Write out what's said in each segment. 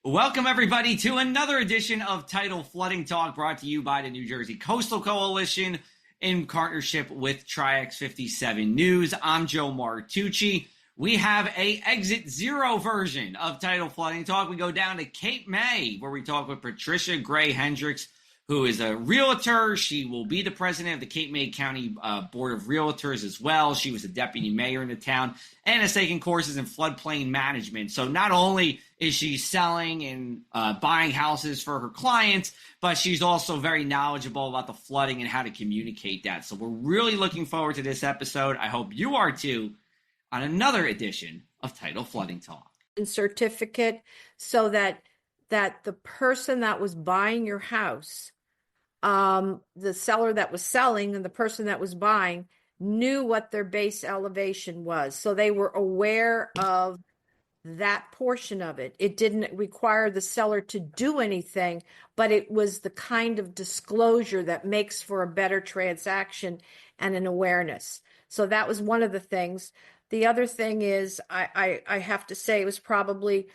Welcome, everybody, to another edition of Tidal Flooding Talk, brought to you by the New Jersey Coastal Coalition in partnership with Tri-X 57 News. I'm Joe Martucci. We have a Exit Zero version of Tidal Flooding Talk. We go down to Cape May, where we talk with Patricia Gray Hendricks, who is a realtor. She will be the president of the Cape May County Board of Realtors as well. She was a deputy mayor in the town and has taken courses in floodplain management. So not only is she selling and buying houses for her clients, but she's also very knowledgeable about the flooding and how to communicate that. So we're really looking forward to this episode. I hope you are too, on another edition of Tidal Flooding Talk. Certificate so that the person that was buying your house, the seller that was selling and the person that was buying knew what their base elevation was. So they were aware of that portion of it. It didn't require the seller to do anything, but it was the kind of disclosure that makes for a better transaction and an awareness. So that was one of the things. The other thing is, I have to say, it was probably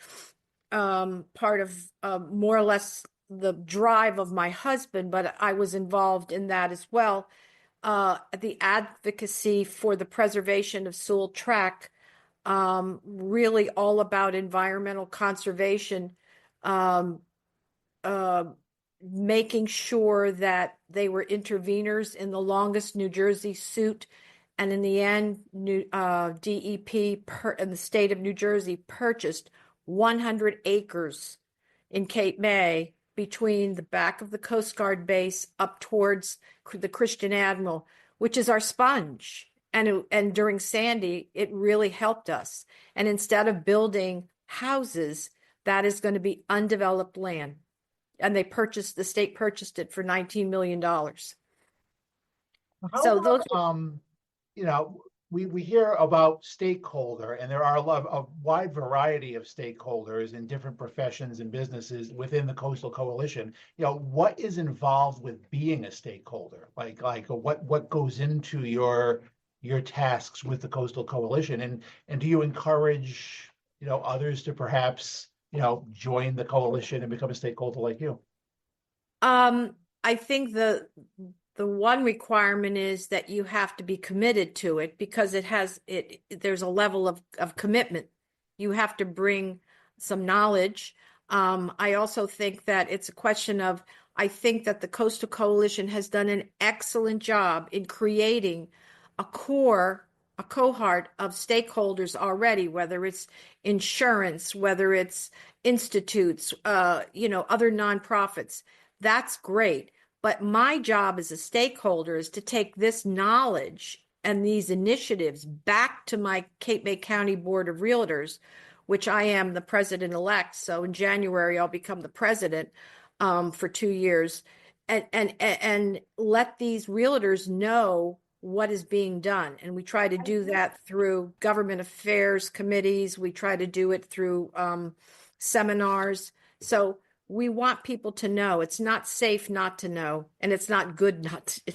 part of more or less the drive of my husband, but I was involved in that as well. The advocacy for the preservation of Sewell Track, really all about environmental conservation, making sure that they were interveners in the longest New Jersey suit. And in the end, DEP in the state of New Jersey purchased 100 acres in Cape May between the back of the Coast Guard base up towards the Christian Admiral, which is our sponge. And during Sandy, it really helped us. And instead of building houses, that is going to be undeveloped land. And the state purchased it for $19 million. So those, we hear about stakeholder, and there are a wide variety of stakeholders in different professions and businesses within the Coastal Coalition. What is involved with being a stakeholder? Like what goes into your tasks with the Coastal Coalition, and do you encourage others to perhaps join the coalition and become a stakeholder like you? I think the one requirement is that you have to be committed to it, because there's a level of commitment. You have to bring some knowledge. I also think that it's a question of, I think that the Coastal Coalition has done an excellent job in creating a cohort of stakeholders already, whether it's insurance, whether it's institutes, other nonprofits. That's great. But my job as a stakeholder is to take this knowledge and these initiatives back to my Cape May County Board of Realtors, which I am the president-elect. So in January, I'll become the president for 2 years, and let these realtors know what is being done. And we try to do that through government affairs committees. We try to do it through seminars. So we want people to know. It's not safe not to know, and it's not good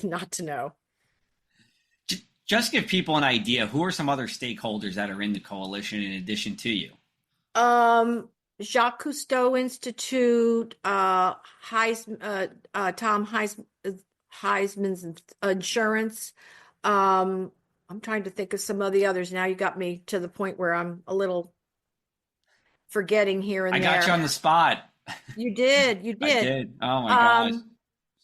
not to know. Just give people an idea. Who are some other stakeholders that are in the coalition in addition to you? Jacques Cousteau Institute, Tom Heisman's Insurance. I'm trying to think of some of the others. Now you got me to the point where I'm a little forgetting here and there. I got you on the spot. You did. I did. Oh my gosh.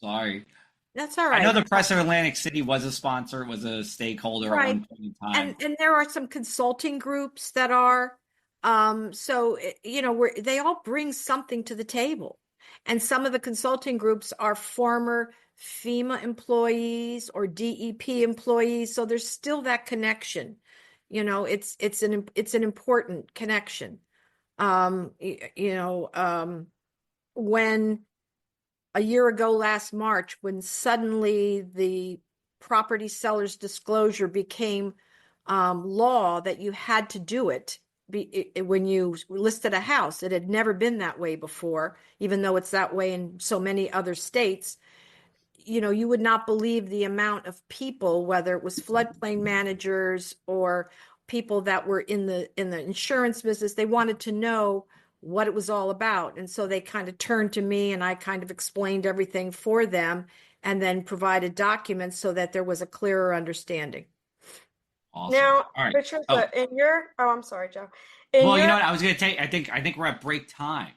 Sorry. That's all right. I know the Press of Atlantic City was a sponsor, was a stakeholder at one point in time. And there are some consulting groups that are, they all bring something to the table. And some of the consulting groups are former FEMA employees or DEP employees. So there's still that connection. It's an important connection. When a year ago last March, when suddenly the property seller's disclosure became law that you had to do it when you listed a house. It had never been that way before, even though it's that way in so many other states. You would not believe the amount of people, whether it was floodplain managers or people that were in the insurance business. They wanted to know what it was all about. And so they kind of turned to me and I kind of explained everything for them and then provided documents so that there was a clearer understanding. Awesome. Now, All right. Patricia, Oh, I'm sorry, Joe. well, you know what? I was going to take, I think we're at break time.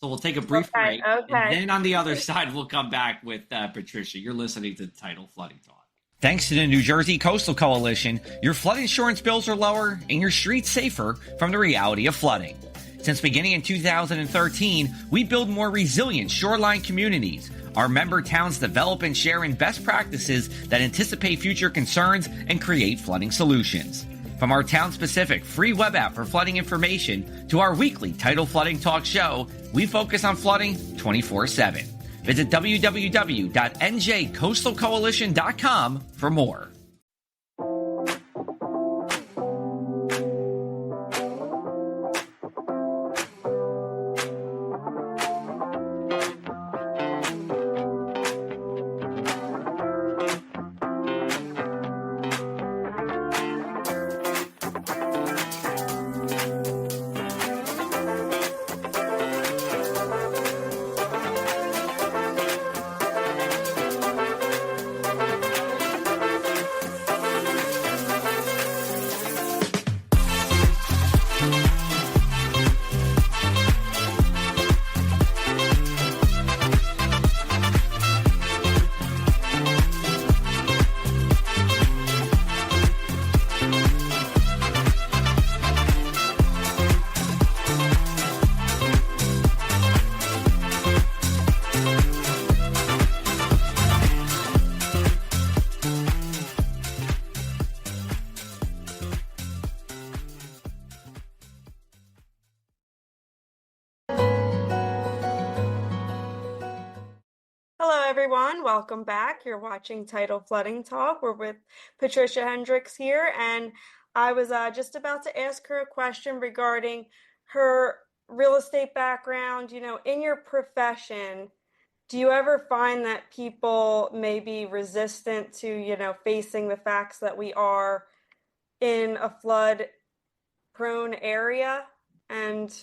So we'll take a brief break. Okay. And then on the other side, we'll come back with Patricia. You're listening to Tidal Flooding Talk. Thanks to the New Jersey Coastal Coalition, your flood insurance bills are lower and your streets safer from the reality of flooding. Since beginning in 2013, we build more resilient shoreline communities. Our member towns develop and share in best practices that anticipate future concerns and create flooding solutions. From our town-specific free web app for flooding information to our weekly Tidal Flooding Talk show, we focus on flooding 24/7. Visit www.njcoastalcoalition.com for more. Hello, everyone. Welcome back. You're watching Tidal Flooding Talk. We're with Patricia Hendricks here, and I was just about to ask her a question regarding her real estate background. You know, in your profession, do you ever find that people may be resistant to, facing the facts that we are in a flood-prone area? And,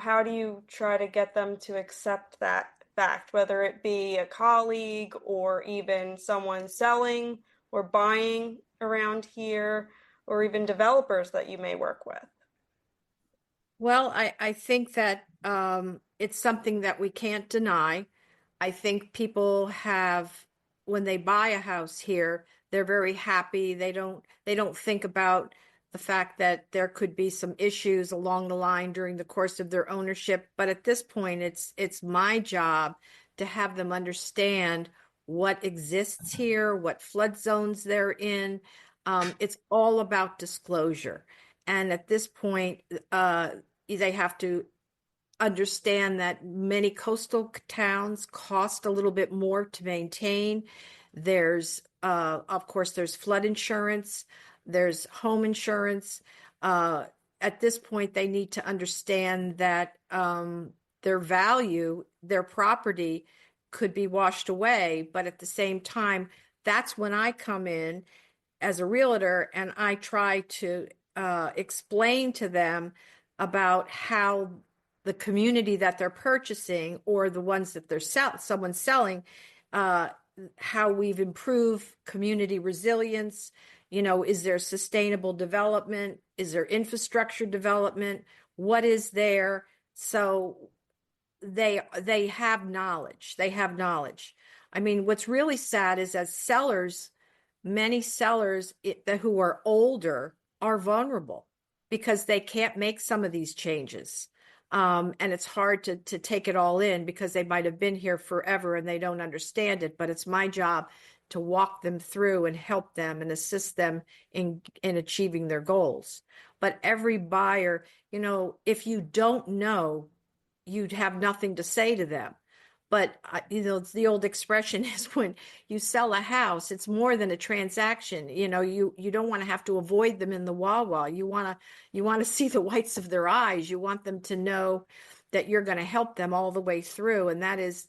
how do you try to get them to accept that fact, whether it be a colleague or even someone selling or buying around here, or even developers that you may work with? Well, I think that it's something that we can't deny. I think people have, when they buy a house here, they're very happy. They don't think about the fact that there could be some issues along the line during the course of their ownership. But at this point, it's my job to have them understand what exists here, what flood zones they're in. It's all about disclosure. And at this point, they have to understand that many coastal towns cost a little bit more to maintain. There's, of course, there's flood insurance. There's home insurance. At this point, they need to understand that their value, their property could be washed away. But at the same time, that's when I come in as a realtor and I try to explain to them about how the community that they're purchasing or the ones that someone's selling, how we've improved community resilience. Is there sustainable development? Is there infrastructure development? What is there? So they have knowledge. They have knowledge. I mean, what's really sad is as sellers, many sellers who are older are vulnerable because they can't make some of these changes. And it's hard to take it all in because they might have been here forever and they don't understand it. But it's my job to walk them through and help them and assist them in achieving their goals. But every buyer, if you don't know, you'd have nothing to say to them. But, the old expression is when you sell a house, it's more than a transaction. You don't want to have to avoid them in the Wawa. You want to see the whites of their eyes. You want them to know that you're going to help them all the way through. And that is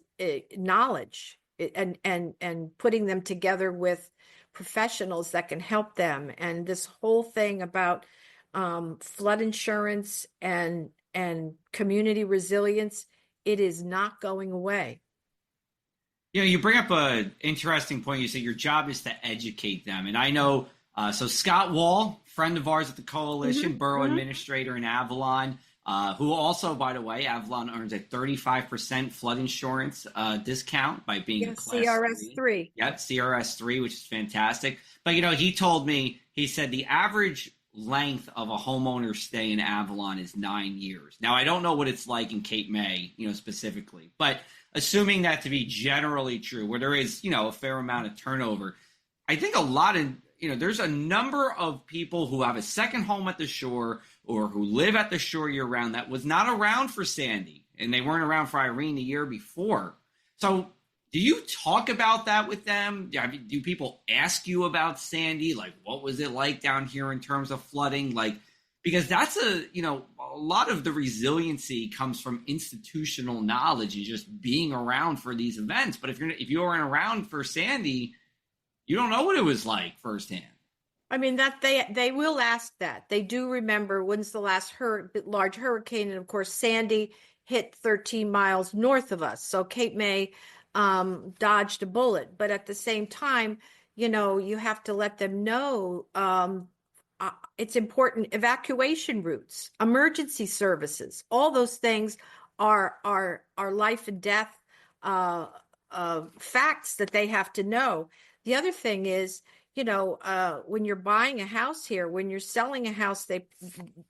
knowledge and putting them together with professionals that can help them. And this whole thing about flood insurance and and community resilience, it is not going away. You know, you bring up an interesting point. You say your job is to educate them. And I know, so Scott Wall, friend of ours at the Coalition, borough administrator in Avalon, who also, by the way, Avalon earns a 35% flood insurance discount by being a Class CRS 3. Yep, CRS 3, which is fantastic. But, you know, he told me, he said the average length of a homeowner's stay in Avalon is 9 years. Now, I don't know what it's like in Cape May, you know, specifically, but assuming that to be generally true, where there is, you know, a fair amount of turnover, I think a lot of, you know, there's a number of people who have a second home at the shore or who live at the shore year round that was not around for Sandy, and they weren't around for Irene the year before. So do you talk about that with them? Do people ask you about Sandy? Like, what was it like down here in terms of flooding? Like, because that's a lot of the resiliency comes from institutional knowledge and just being around for these events. But if you weren't around for Sandy, you don't know what it was like firsthand. I mean, that they will ask that. They do remember when's the last large hurricane, and of course Sandy hit 13 miles north of us. So Cape May dodged a bullet, but at the same time, you know, you have to let them know it's important. Evacuation routes, emergency services, all those things are life and death facts that they have to know. The other thing is, you know, when you're buying a house here, when you're selling a house,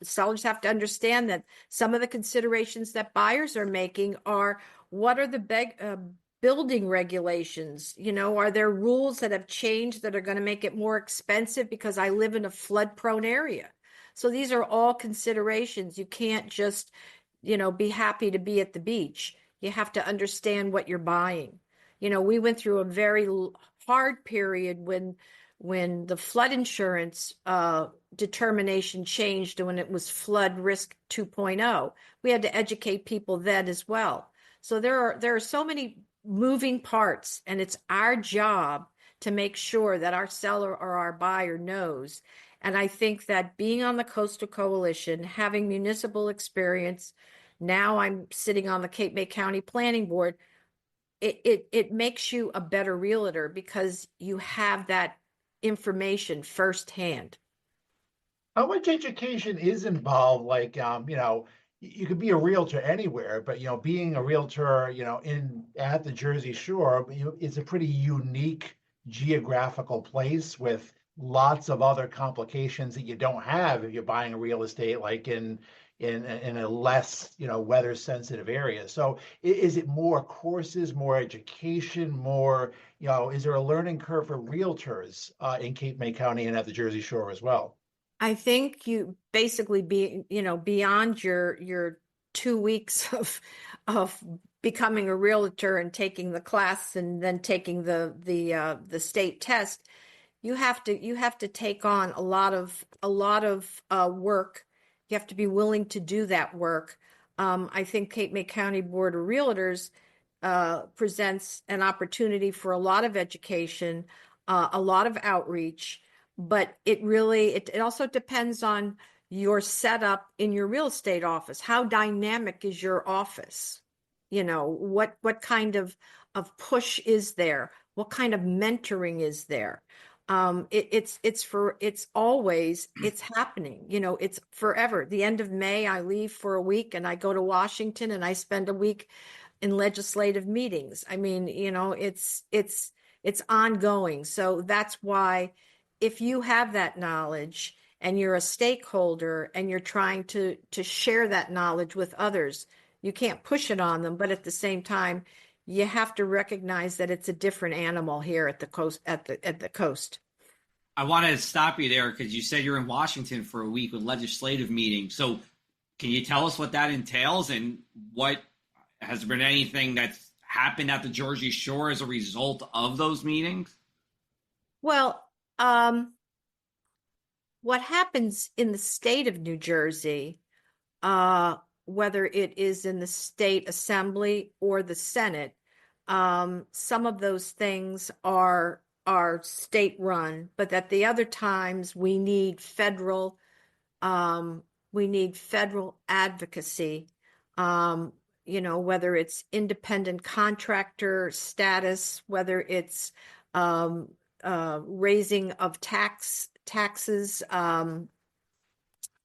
sellers have to understand that some of the considerations that buyers are making are, what are the building regulations? You know, are there rules that have changed that are going to make it more expensive because I live in a flood prone area? So these are all considerations. You can't just, you know, be happy to be at the beach. You have to understand what you're buying. You know, we went through a very hard period when the flood insurance determination changed, when it was flood risk 2.0. We had to educate people then as well. So there are so many moving parts, and it's our job to make sure that our seller or our buyer knows. And I think that being on the Coastal Coalition, having municipal experience, now I'm sitting on the Cape May County Planning Board, it makes you a better realtor because you have that information firsthand. How much education is involved? Like, you know, you could be a realtor anywhere, but, you know, being a realtor, you know, at the Jersey Shore, it's a pretty unique geographical place with lots of other complications that you don't have if you're buying a real estate like in a less, you know, weather sensitive area. So is it more courses, more education, more, you know, is there a learning curve for realtors in Cape May County and at the Jersey Shore as well? I think you basically beyond your 2 weeks of becoming a realtor and taking the class and then taking the state test, you have to take on a lot of work. You have to be willing to do that work. I think Cape May County Board of Realtors presents an opportunity for a lot of education, a lot of outreach, but it also depends on your setup in your real estate office. How dynamic is your office? You know, what kind of push is there? What kind of mentoring is there? It's always happening. You know, it's forever. The end of May, I leave for a week and I go to Washington and I spend a week in legislative meetings. I mean, you know, it's ongoing. So that's why if you have that knowledge and you're a stakeholder and you're trying to share that knowledge with others, you can't push it on them, but at the same time, you have to recognize that it's a different animal here at the coast. At the coast. I want to stop you there because you said you're in Washington for a week with legislative meetings. So, can you tell us what that entails and what has there been anything that's happened at the Jersey Shore as a result of those meetings? Well, what happens in the state of New Jersey, whether it is in the state assembly or the Senate, some of those things are state run, but at the other times we need federal we need federal advocacy, whether it's independent contractor status, whether it's raising of taxes, the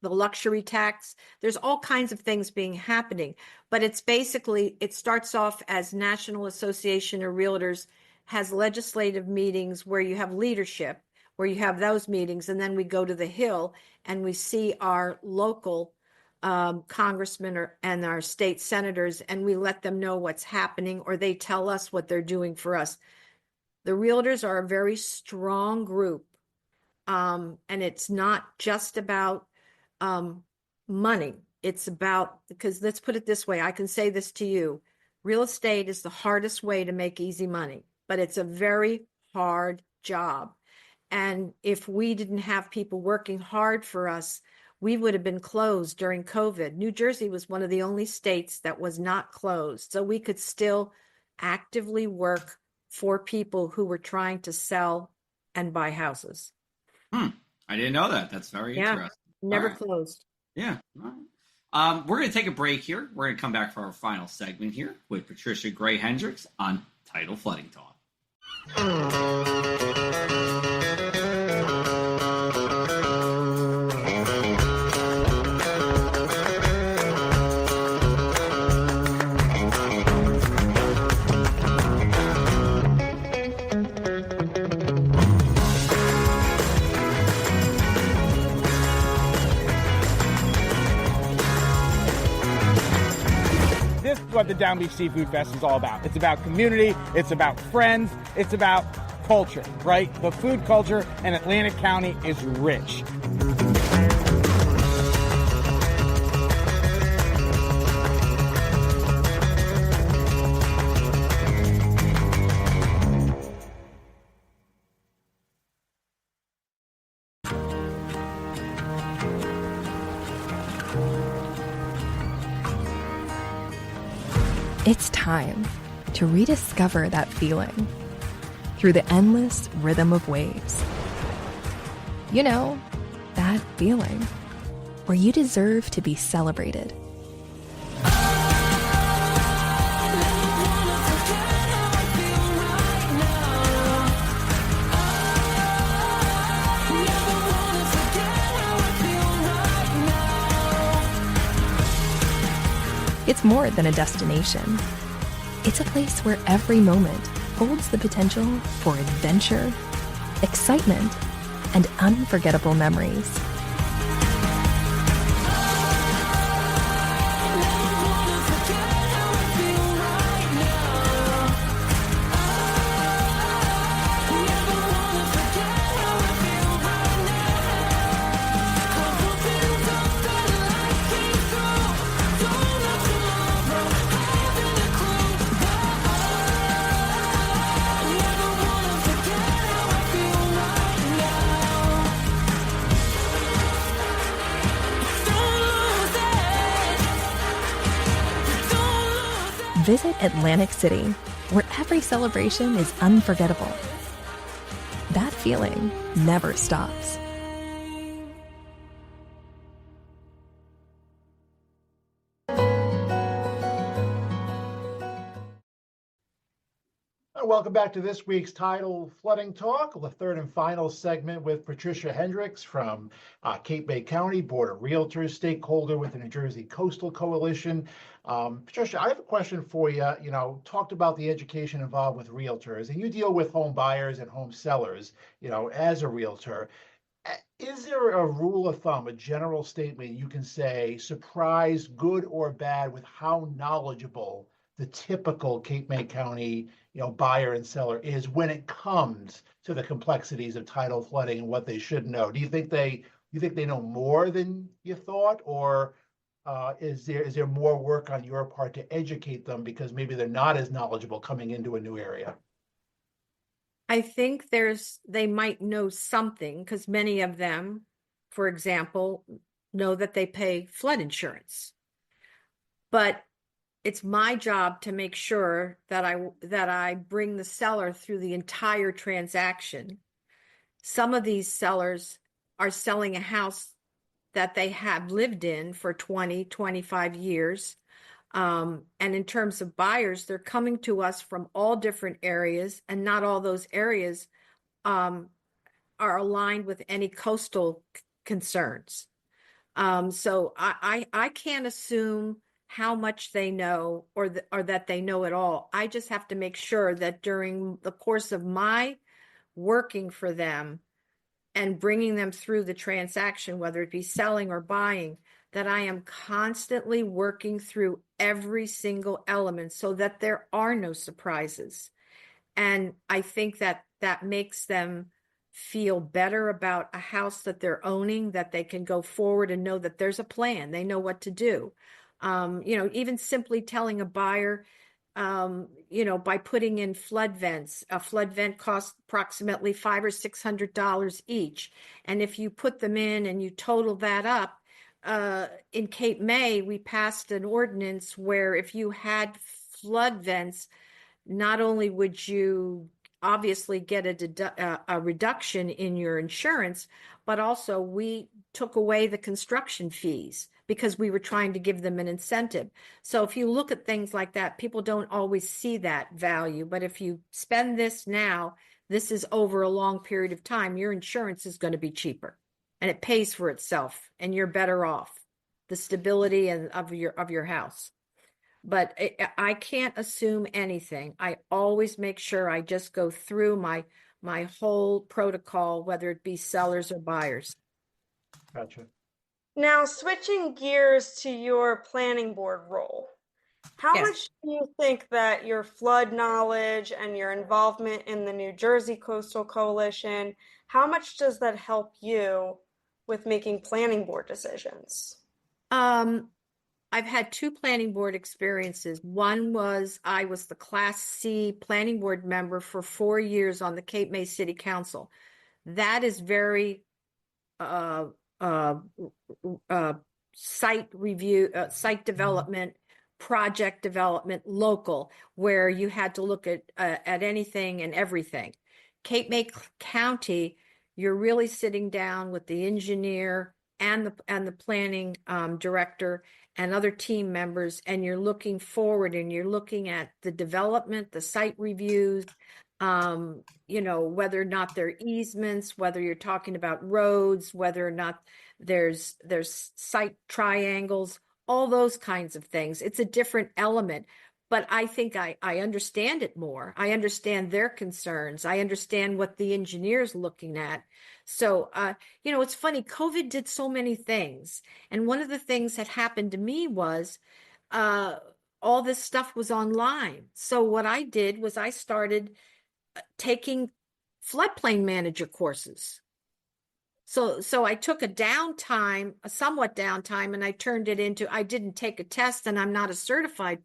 luxury tax. There's all kinds of things happening, but it's basically, it starts off as National Association of Realtors has legislative meetings where you have leadership, where you have those meetings, and then we go to the Hill and we see our local congressmen and our state senators, and we let them know what's happening, or they tell us what they're doing for us. The realtors are a very strong group, and it's not just about money. It's about, because let's put it this way, I can say this to you, real estate is the hardest way to make easy money, but it's a very hard job. And if we didn't have people working hard for us, we would have been closed during COVID. New Jersey was one of the only states that was not closed. So we could still actively work for people who were trying to sell and buy houses. I didn't know that. That's very interesting. Never closed. Yeah. All right. We're going to take a break here. We're going to come back for our final segment here with Patricia Gray Hendricks on Tidal Flooding Talk. This is what the Down Beach Seafood Fest is all about. It's about community, it's about friends, it's about culture, right? The food culture in Atlantic County is rich. It's time to rediscover that feeling through the endless rhythm of waves. You know, that feeling where you deserve to be celebrated. It's more than a destination. It's a place where every moment holds the potential for adventure, excitement, and unforgettable memories. Visit Atlantic City, where every celebration is unforgettable. That feeling never stops. Welcome back to this week's Tidal Flooding Talk, the third and final segment with Patricia Hendricks from Cape May County, Board of Realtors, stakeholder with the New Jersey Coastal Coalition. Patricia, I have a question for you. You know, talked about the education involved with realtors, and you deal with home buyers and home sellers, you know, as a realtor. Is there a rule of thumb, a general statement you can say, surprised, good or bad, with how knowledgeable the typical Cape May County, you know, buyer and seller is when it comes to the complexities of tidal flooding and what they should know? Do you think they know more than you thought, or is there more work on your part to educate them because maybe they're not as knowledgeable coming into a new area? I think they might know something, because many of them, for example, know that they pay flood insurance. But it's my job to make sure that I bring the seller through the entire transaction. Some of these sellers are selling a house that they have lived in for 20, 25 years. And in terms of buyers, they're coming to us from all different areas, and not all those areas are aligned with any coastal concerns. So I can't assume how much they know or that they know it all. I just have to make sure that during the course of my working for them and bringing them through the transaction, whether it be selling or buying, that I am constantly working through every single element so that there are no surprises. And I think that that makes them feel better about a house that they're owning, that they can go forward and know that there's a plan. They know what to do. Even simply telling a buyer, by putting in flood vents, a flood vent costs approximately $500 or $600 each. And if you put them in and you total that up, in Cape May, we passed an ordinance where if you had flood vents, not only would you obviously get a reduction in your insurance, but also we took away the construction fees because we were trying to give them an incentive. So if you look at things like that, people don't always see that value. But if you spend this now, this is over a long period of time, your insurance is going to be cheaper and it pays for itself and you're better off. The stability of your house. But I can't assume anything. I always make sure I just go through my whole protocol, whether it be sellers or buyers. Gotcha. Now, switching gears to your planning board role, how Yes. much do you think that your flood knowledge and your involvement in the New Jersey Coastal Coalition, how much does that help you with making planning board decisions? I've had 2 planning board experiences. One was I was the Class C planning board member for 4 years on the Cape May City Council. That is very site review, site development, project development, local, where you had to look at anything and everything. Cape May County, you're really sitting down with the engineer and the planning director and other team members, and you're looking forward and you're looking at the development, the site reviews, whether or not there are easements, whether you're talking about roads, whether or not there's site triangles, all those kinds of things. It's a different element, but I think I understand it more. I understand their concerns. I understand what the engineer's looking at. So, it's funny, COVID did so many things. And one of the things that happened to me was all this stuff was online. So what I did was I started taking floodplain manager courses. So I took a somewhat downtime, and I turned it into, I didn't take a test and I'm not a certified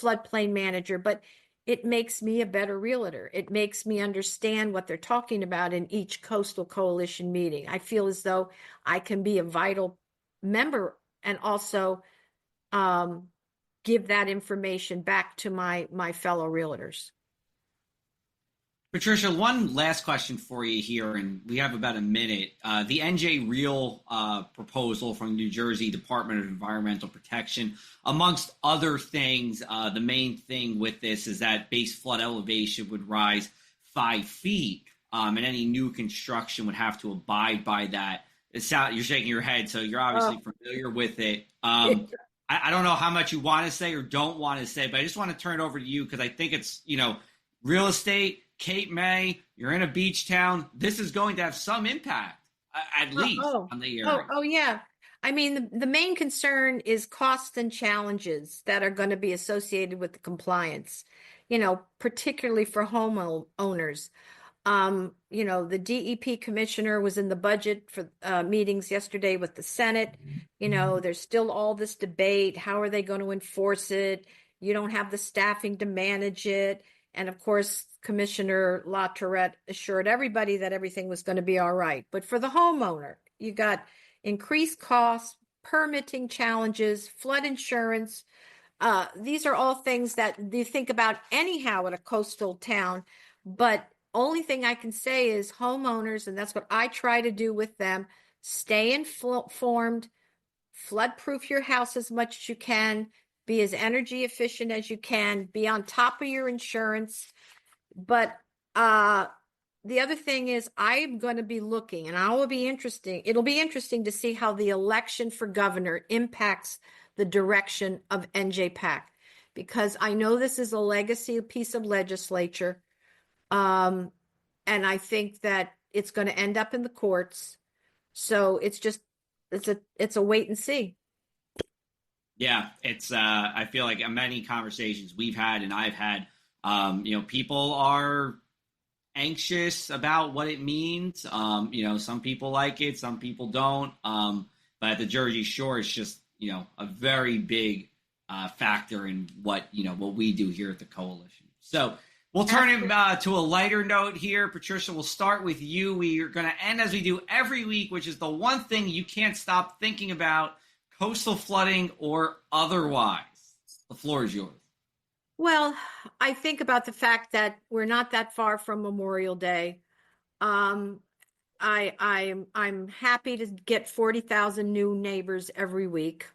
floodplain manager, but it makes me a better realtor. It makes me understand what they're talking about in each Coastal Coalition meeting. I feel as though I can be a vital member and also give that information back to my fellow realtors. Patricia, one last question for you here, and we have about a minute. The NJ Real proposal from New Jersey Department of Environmental Protection, amongst other things, the main thing with this is that base flood elevation would rise 5 feet, and any new construction would have to abide by that. You're shaking your head, so you're obviously familiar with it. I don't know how much you want to say or don't want to say, but I just want to turn it over to you because I think it's, real estate, Cape May, you're in a beach town. This is going to have some impact, at least, on the area. Oh, yeah. I mean, the main concern is costs and challenges that are going to be associated with the compliance, particularly for homeowners. The DEP commissioner was in the budget for meetings yesterday with the Senate. There's still all this debate. How are they going to enforce it? You don't have the staffing to manage it. And of course, Commissioner LaTourette assured everybody that everything was going to be all right. But for the homeowner, you got increased costs, permitting challenges, flood insurance. These are all things that you think about anyhow at a coastal town. But only thing I can say is homeowners, and that's what I try to do with them, Stay informed, flood-proof your house as much as you can, be as energy efficient as you can, be on top of your insurance. But the other thing is I'm going to be looking, and it'll be interesting to see how the election for governor impacts the direction of NJPAC, because I know this is a legacy piece of legislature. And I think that it's going to end up in the courts. So it's a wait and see. Yeah, it's I feel like many conversations we've had and I've had, people are anxious about what it means. Some people like it, some people don't. But at the Jersey Shore, it's just, a very big factor in what we do here at the coalition. So we'll turn it to a lighter note here. Patricia, we'll start with you. We are going to end as we do every week, which is the one thing you can't stop thinking about, coastal flooding or otherwise. The floor is yours. Well, I think about the fact that we're not that far from Memorial Day. I'm happy to get 40,000 new neighbors every week.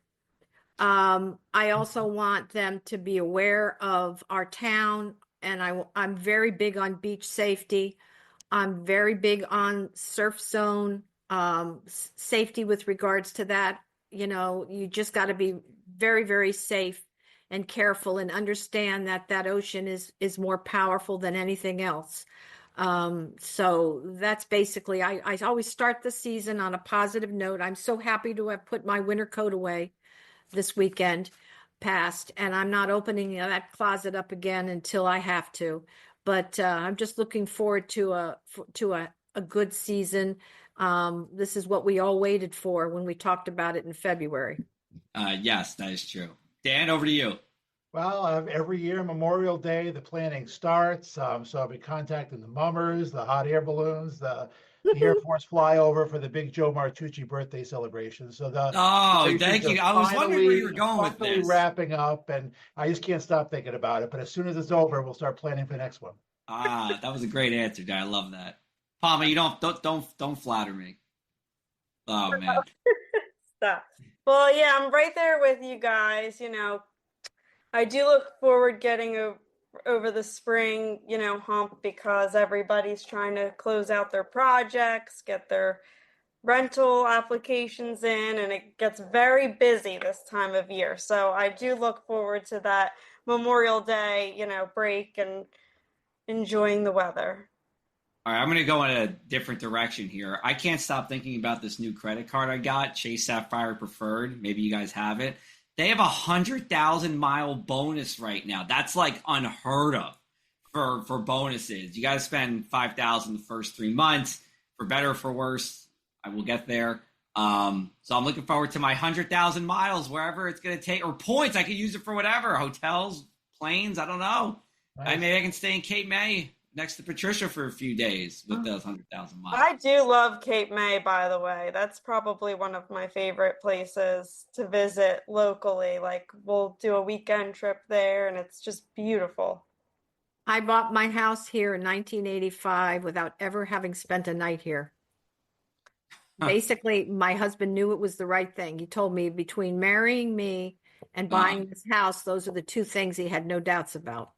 I also want them to be aware of our town, and I'm very big on beach safety. I'm very big on surf zone safety with regards to that. You just got to be very, very safe and careful and understand that ocean is more powerful than anything else. So that's basically, I always start the season on a positive note. I'm so happy to have put my winter coat away this weekend past, and I'm not opening that closet up again until I have to. But I'm just looking forward to a good season. This is what we all waited for when we talked about it in February. Yes, that is true. Dan, over to you. Well, every year, Memorial Day, the planning starts. So I'll be contacting the mummers, the hot air balloons, the Air Force flyover for the big Joe Martucci birthday celebration. So thank you. I was wondering where you were going with this. Wrapping up, and I just can't stop thinking about it. But as soon as it's over, we'll start planning for the next one. That was a great answer, Dan. I love that. Palma, you don't flatter me. Oh man. Stop. Well, yeah, I'm right there with you guys. I do look forward getting over the spring, hump, because everybody's trying to close out their projects, get their rental applications in, and it gets very busy this time of year. So I do look forward to that Memorial Day, break and enjoying the weather. All right, I'm going to go in a different direction here. I can't stop thinking about this new credit card I got, Chase Sapphire Preferred. Maybe you guys have it. They have 100,000 mile bonus right now. That's like unheard of for bonuses. You got to spend 5,000 the first 3 months. For better or for worse, I will get there. So I'm looking forward to my 100,000 miles wherever it's going to take, or points. I could use it for whatever, hotels, planes. I don't know. Nice. Maybe I can stay in Cape May next to Patricia for a few days with those 100,000 miles. I do love Cape May, by the way. That's probably one of my favorite places to visit locally. Like, we'll do a weekend trip there, and it's just beautiful. I bought my house here in 1985 without ever having spent a night here. Basically, my husband knew it was the right thing. He told me between marrying me and buying this house, those are the two things he had no doubts about.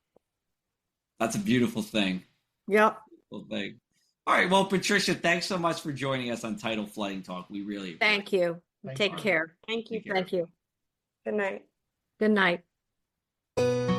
That's a beautiful thing. Yep. Beautiful thing. All right. Well, Patricia, thanks so much for joining us on Tidal Flooding Talk. We really appreciate Thank you. Thank Take you. care. Thank you. Thank you. Good night. Good night.